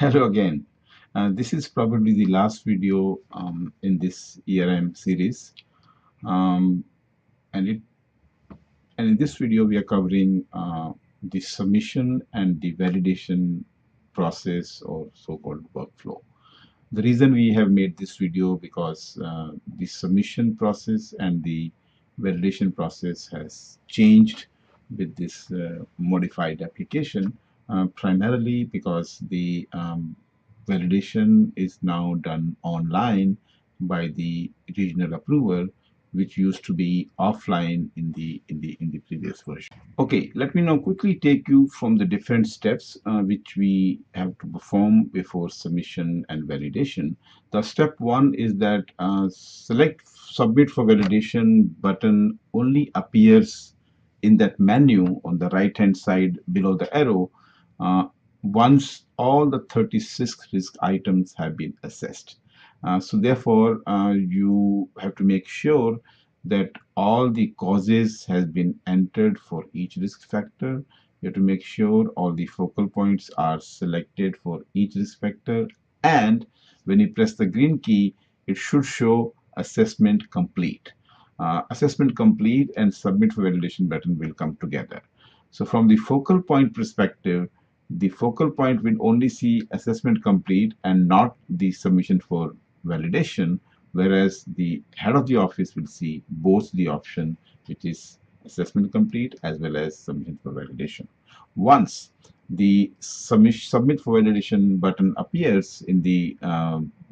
Hello again. This is probably the last video in this ERM series, um, and it and in this video we are covering the submission and the validation process or so-called workflow. The reason we have made this video because the submission process and the validation process has changed with this modified application, primarily because the validation is now done online by the regional approver, which used to be offline in the previous version. Okay, let me now quickly take you from the different steps which we have to perform before submission and validation. The step one is that select submit for validation button only appears in that menu on the right hand side below the arrow uh, once all the 36 risk items have been assessed. So therefore, you have to make sure that all the causes has been entered for each risk factor. You have to make sure all the focal points are selected for each risk factor, and when you press the green key, it should show assessment complete. Assessment complete and submit for validation button will come together. So from the focal point perspective, the focal point will only see assessment complete and not the submission for validation, whereas the head of the office will see both the option, which is assessment complete as well as submission for validation. Once the submit for validation button appears in the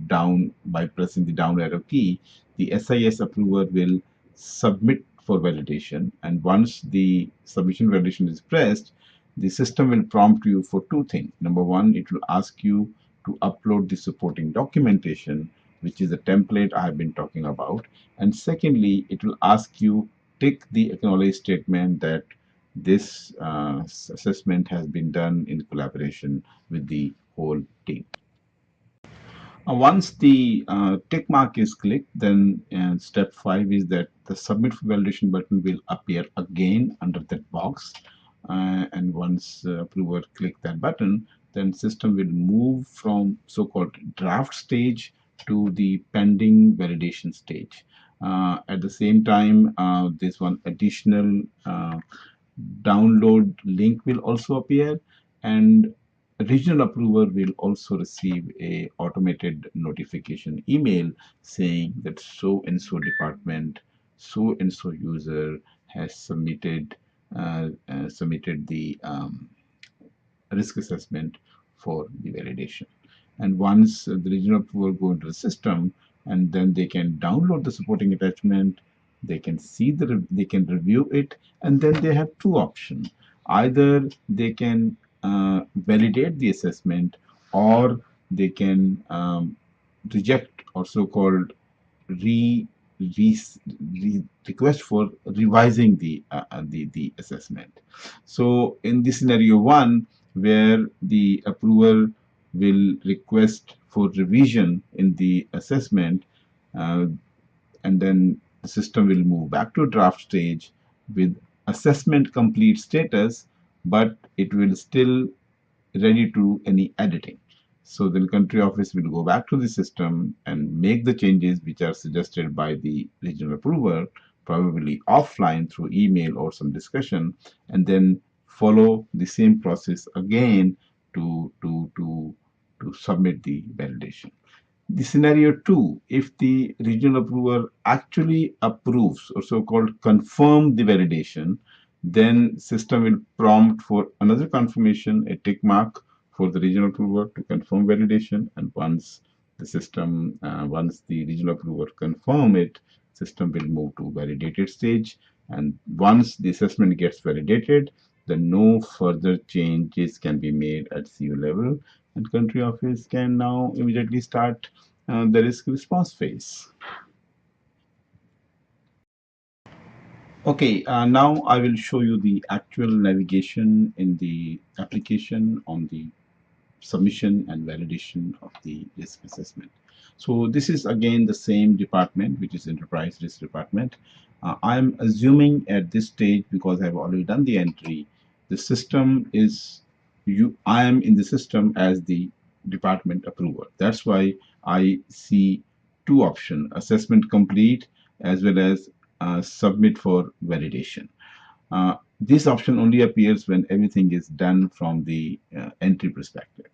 down by pressing the down arrow key, the SIS approver will submit for validation, and once the submission validation is pressed, the system will prompt you for two things. Number one, it will ask you to upload the supporting documentation, which is the template I have been talking about. And secondly, it will ask you tick the acknowledge statement that this assessment has been done in collaboration with the whole team. Once the tick mark is clicked, then step 5 is that the submit for validation button will appear again under that box. And once approver click that button, then system will move from so-called draft stage to the pending validation stage. At the same time, this one additional download link will also appear, and regional approver will also receive a automated notification email saying that so and so department, so and so user has submitted the risk assessment for the validation. And once the regional approval go into the system, and then they can download the supporting attachment, they can see they can review it, and then they have two options. Either they can validate the assessment, or they can reject or so-called re, re, request for revising the assessment. So in this scenario one, where the approval will request for revision in the assessment, uh, and then the system will move back to draft stage with assessment complete status, but it will still ready to do any editing. So the country office will go back to the system and make the changes which are suggested by the regional approver, probably offline through email or some discussion, and then follow the same process again to submit the validation. The scenario two, if the regional approver actually approves or so-called confirm the validation, then system will prompt for another confirmation, a tick mark for the regional approver to confirm validation. And once the regional approver confirm it, system will move to validated stage. And once the assessment gets validated, then no further changes can be made at CU level, and country office can now immediately start the risk response phase. Okay, now I will show you the actual navigation in the application on the submission and validation of the risk assessment. So this is again the same department, which is enterprise risk department. I'm assuming at this stage, because I've already done the entry, the system is I am in the system as the department approver. That's why I see two options: assessment complete as well as submit for validation. This option only appears when everything is done from the entry perspective.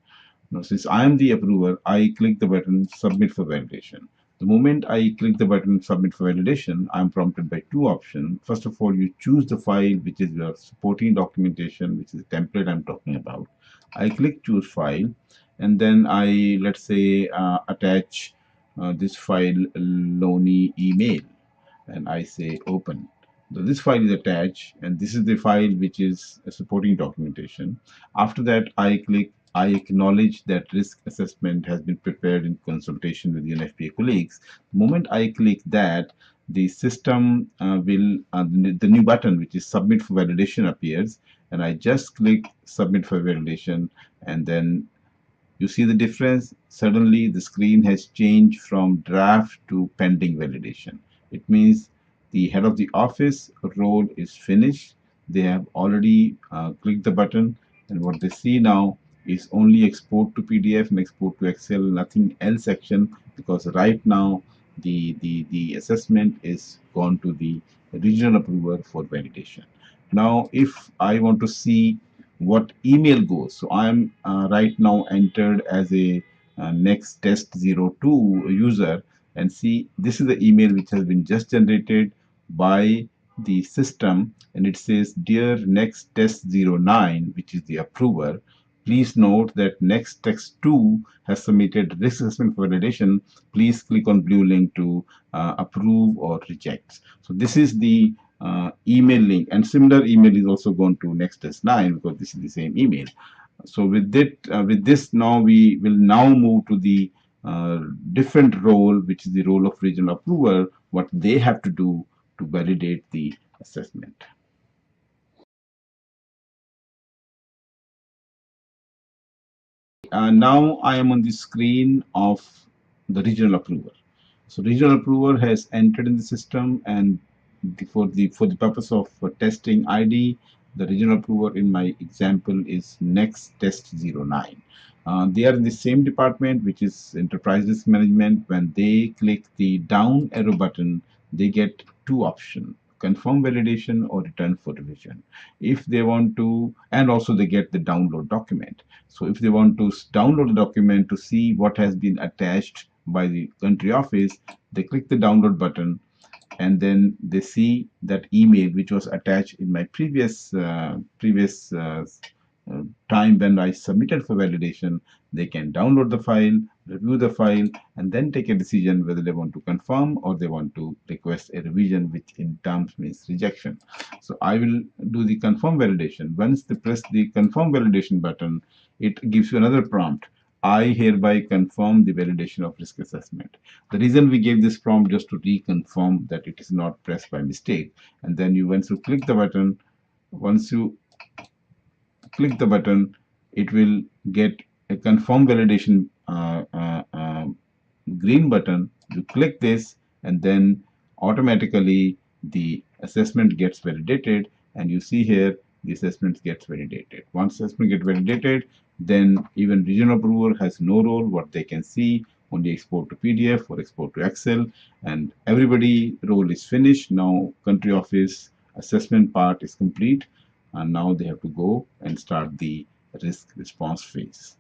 Now, since I am the approver, I click the button submit for validation. The moment I click the button submit for validation, I'm prompted by two options. First of all, you choose the file which is your supporting documentation, which is the template I'm talking about. I click choose file, and then I, let's say, attach this file Loni email, and I say open. So this file is attached, and this is the file which is a supporting documentation. After that, I acknowledge that risk assessment has been prepared in consultation with UNFPA colleagues. The moment I click that, the system the new button, which is submit for validation, appears, and I just click submit for validation, and then you see the difference? Suddenly, the screen has changed from draft to pending validation. It means the head of the office role is finished. They have already clicked the button, and what they see now is only export to PDF and export to Excel, nothing else action, because right now the assessment is gone to the regional approver for validation. Now, if I want to see what email goes. So I'm right now entered as a next test 02 user, and see, this is the email which has been just generated by the system, and it says dear next test 09, which is the approver. Please note that next text 2 has submitted risk assessment for validation. Please click on blue link to approve or reject. So this is the email link, and similar email is also going to next test 9, because this is the same email. So with that, with this, now we will now move to the different role, which is the role of regional approver, what they have to do to validate the assessment. Now I am on the screen of the regional approver. So regional approver has entered in the system, and for the purpose of testing ID, the regional approver in my example is next test 09. They are in the same department, which is enterprise risk management. When they click the down arrow button, they get two options: confirm validation or return for revision. If they want to, and also they get the download document. So if they want to download the document to see what has been attached by the country office, they click the download button, and then they see that email which was attached in my previous time when I submitted for validation. They can download the file, review the file, and then take a decision whether they want to confirm or they want to request a revision, which in terms means rejection. So I will do the confirm validation. Once they press the confirm validation button, it gives you another prompt: I hereby confirm the validation of risk assessment. The reason we gave this prompt just to reconfirm that it is not pressed by mistake. And then once you click the button, once you click the button, it will get a confirm validation green button. You click this, and then automatically the assessment gets validated, and you see here the assessment gets validated. Once assessment gets validated, then even regional approver has no role. What they can see, only export to PDF or export to Excel, and everybody role is finished. Now country office assessment part is complete, and now they have to go and start the risk response phase.